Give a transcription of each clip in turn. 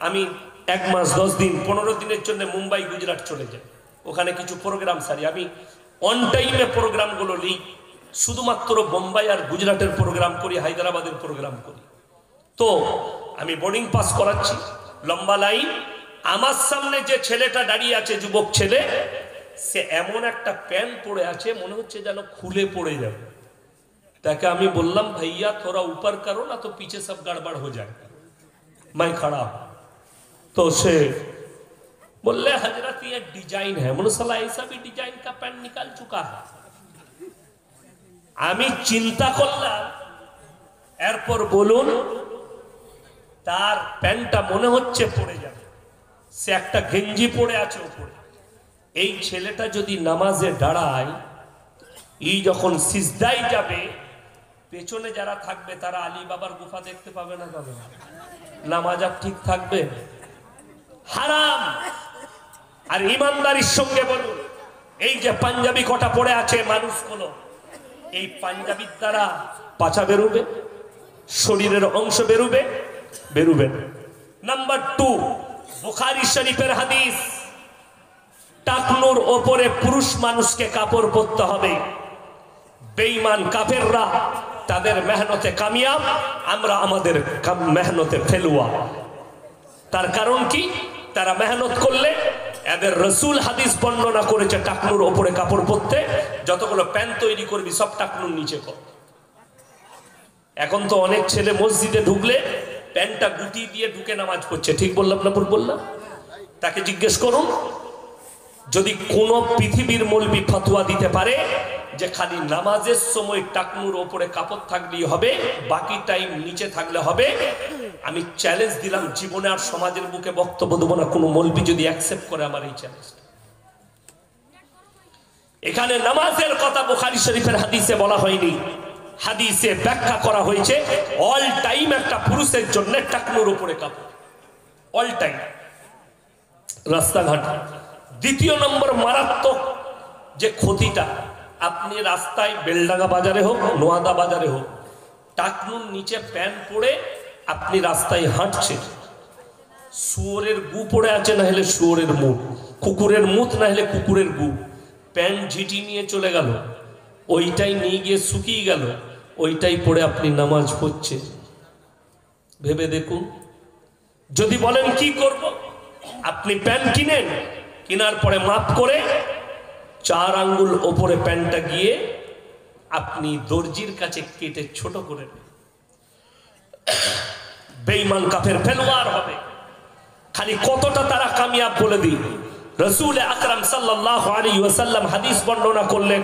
আমি 1 মাস 10 দিন 15 দিনের জন্য মুম্বাই গুজরাট চলে যাই, ওখানে কিছু প্রোগ্রাম সারি। আমি অন টাইমে প্রোগ্রামগুলো নিই, শুধুমাত্র বোম্বাই আর গুজরাটের প্রোগ্রাম করি, হায়দ্রাবাদের প্রোগ্রাম করি। তো আমি বোর্ডিং পাস করাচ্ছি, লম্বা লাইন। আমার সামনে যে ছেলেটা দাঁড়িয়ে আছে, যুবক ছেলে, সে এমন একটা প্যান্ট পরে আছে মনে হচ্ছে যেন খুলে পড়ে যাবে। তাকে আমি বললাম, ভাইয়া থোড়া উপর করো না তো পিছে সব गड़बड़ हो जाएगा, मैं खड़ा हूं। तो से बोले हजरत ये डिजाइन है। मैंने साला ऐसा भी डिजाइन का पैंट निकाल चुका है। আমি চিন্তা করলাম, এরপর বলুন তার প্যান্টটা মনে হচ্ছে পড়ে যাবে, সে একটা গেঞ্জি পরে আছে উপরে। এই ছেলেটা যদি নামাজে দাঁড়ায়, এই যখন সিজদায় যাবে, পেছনে যারা থাকবে তারা আলী বাবার গুফা দেখতে পাবে না? পাবে না। নামাজ আর ঠিক থাকবে? হারাম। আর ইমানদারির সঙ্গে বলুন, এই যে পাঞ্জাবি কটা পড়ে আছে মানুষগুলো, এই পাঞ্জাবির দ্বারা পাছা বেরোবে, শরীরের অংশ বেরোবে? বেরোবে। নাম্বার 2, বুখারী শরীফের হাদিস, টাকনুর ওপরে পুরুষ মানুষকে কাপড় পরতে হবে। বেঈমান কাফেররা তাদের মেহনতে কামিয়াব, আমরা আমাদের মেহনতে ফেলুয়া। তার কারণ কি? তারা মেহনত করলে, এদের রসুল হাদিস বর্ণনা করেছে টাকনুর ওপরে কাপড় পরতে। যতগুলো প্যান্ট তৈরি করবি সব টাকনুর নিচে কর। এখন তো অনেক ছেলে মসজিদে ঢুকলে প্যান্টটা গুটি দিয়ে ঢুকে নামাজ পড়ছে। ঠিক বললাম না ভুল বললাম? তাকে জিজ্ঞেস করুন, যদি কোন পৃথিবীর মৌলবি ফতোয়া দিতে পারে যে খালি নামাজের সময় টাকনুর ওপরে কাপড় থাকলেই হবে, বাকি টাইম নিচে থাকলে হবে, আমি চ্যালেঞ্জ দিলাম, জীবনে আর সমাজের বুকে বক্তব্য দেবো না কোনো মৌলবি যদি অ্যাকসেপ্ট করে আমার এই চ্যালেঞ্জ। এখানে নামাজের কথা বুখারী শরীফের হাদিসে বলা হয়নি, হাদিসে ব্যাখ্যা করা হয়েছে অল টাইম একটা পুরুষের জন্য টাকনুর উপরে কাপড়, অল টাইম রাস্তাঘাট। দ্বিতীয় নম্বর মারাত্মক যে ক্ষতিটা, আপনি রাস্তায় বেলডাঙ্গা বাজারে হোক, নোয়াদা বাজারে হোক, টাকনুর নিচে প্যান্ট পরে আপনি রাস্তায় হাঁটছেন, শুয়োরের গু পড়ে আছে, না হলে শুয়োরের মুখ, কুকুরের মুখ না হলে কুকুরের গু, প্যান্ট ঝিটি নিয়ে চলে গেল, ওইটাই নিয়ে গিয়ে শুকিয়ে গেল, ওইটাই পড়ে আপনি নামাজ পড়ছে। ভেবে দেখুন। যদি বলেন কি করব, আপনি প্যান্ট কিনেন, কেনার পরে মাপ করে 4 আঙ্গুল ওপরে প্যান্টটা গিয়ে আপনি দর্জির কাছে কেটে ছোট করে নেন। বেঈমান কাফের ফেলোয়ার হবে। খালি কতটা তারা কামিয়াব বলে দিই। রাসূল আকরাম সাল্লাল্লাহু আলাইহি ওয়াসাল্লাম হাদিস বর্ণনা করলেন,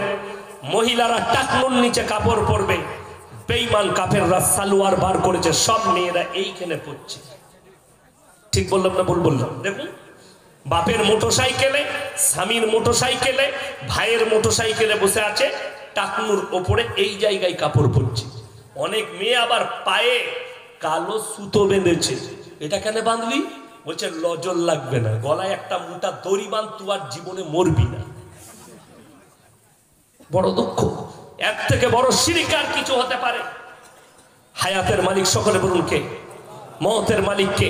মহিলারা টাকনুর নিচে কাপড় পরবে। বেঈমান কাফেররা সালোয়ার বার করেছে, সব মেয়েরা এইখানে পড়ছে। ঠিক বললাম না ভুল বললাম? দেখুন, বাপের মোটরসাইকেলে, স্বামীর মোটরসাইকেলে, ভাইয়ের মোটরসাইকেলে বসে আছে, টাকনুর ওপরে এই জায়গায় কাপড় পরছে। অনেক মেয়ে আবার পায়ে কালো সুতো বেঁধেছে। এটা কেন বাঁধলি? বলছে লজল লাগবে না। গলায় একটা মোটা দড়ি বাঁধ, তুই আর জীবনে মরবি না। বড় দুঃখ। এর থেকে বড় শিরক আর কিছু হতে পারে? হায়াতের মালিক সকলে বলুন কে? মওতের মালিক কে?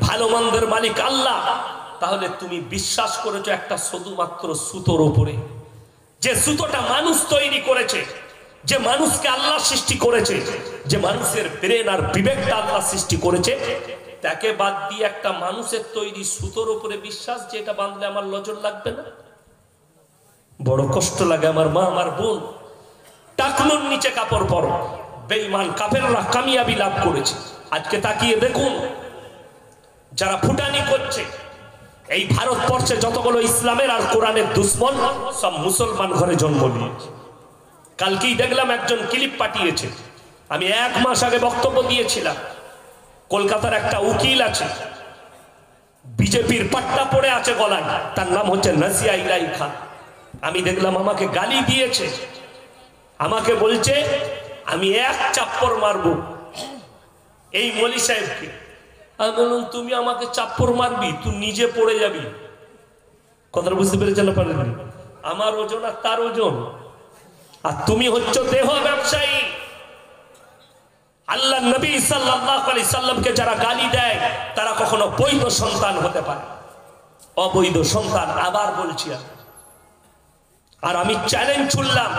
ভালো মন্দের মালিক আল্লাহ। তাহলে তুমি বিশ্বাস করেছো একটা শুধুমাত্র সুতোর উপরে, যে সুতোটা মানুষ তৈরি করেছে, যে মানুষকে আল্লাহ সৃষ্টি করেছে, যে মানুষের ব্রেন আর বিবেকটা আল্লাহ সৃষ্টি করেছে, তাকে বাদ দিয়ে একটা মানুষের তৈরি সুতোর উপরে বিশ্বাস যে এটা বাঁধলে আমার লজর লাগবে না। বড় কষ্ট লাগে আমার মা, আমার বোন। টাকনুর নিচে কাপড় পরো। বেঈমান কাফেররা কামিয়াবি লাভ করেছে। আজকে তাকিয়ে দেখুন, যারা ফুটানি করছে, এই ভারতবর্ষে যতগুলো ইসলামের আর কোরআনের দুশ্মন, সব মুসলমান ঘরে জন্ম নিয়েছে। কালকেই দেখলাম একজন ক্লিপ পাঠিয়েছে। আমি 1 মাস আগে বক্তব্য দিয়েছিলাম, কলকাতার একটা উকিল আছে, বিজেপির পাট্টা পড়ে আছে গলায়, তার নাম হচ্ছে নাসিয়া ইলাই খান। আমি দেখলাম আমাকে গালি দিয়েছে, আমাকে বলছে আমি 1 চাপ্পড় মারবো এই মলি সাহেবকে। আমি বললাম তুমি আমাকে চাপ্পড় মারবি, তুই নিজে পড়ে যাবি। কথাটা বুঝতে পেরেছেন না? পারেননি? আমার ওজন আর তার ওজন, আর তুমি হচ্ছ দেহ ব্যবসায়ী। আল্লাহ নবী সাল্লাল্লাহু আলাইহি সাল্লামকে যারা গালি দেয় তারা কখনো কখনো বৈধ সন্তান হতে পারে, অবৈধ সন্তান। আবার বলছি আর আমি চ্যালেঞ্জ ছুড়লাম,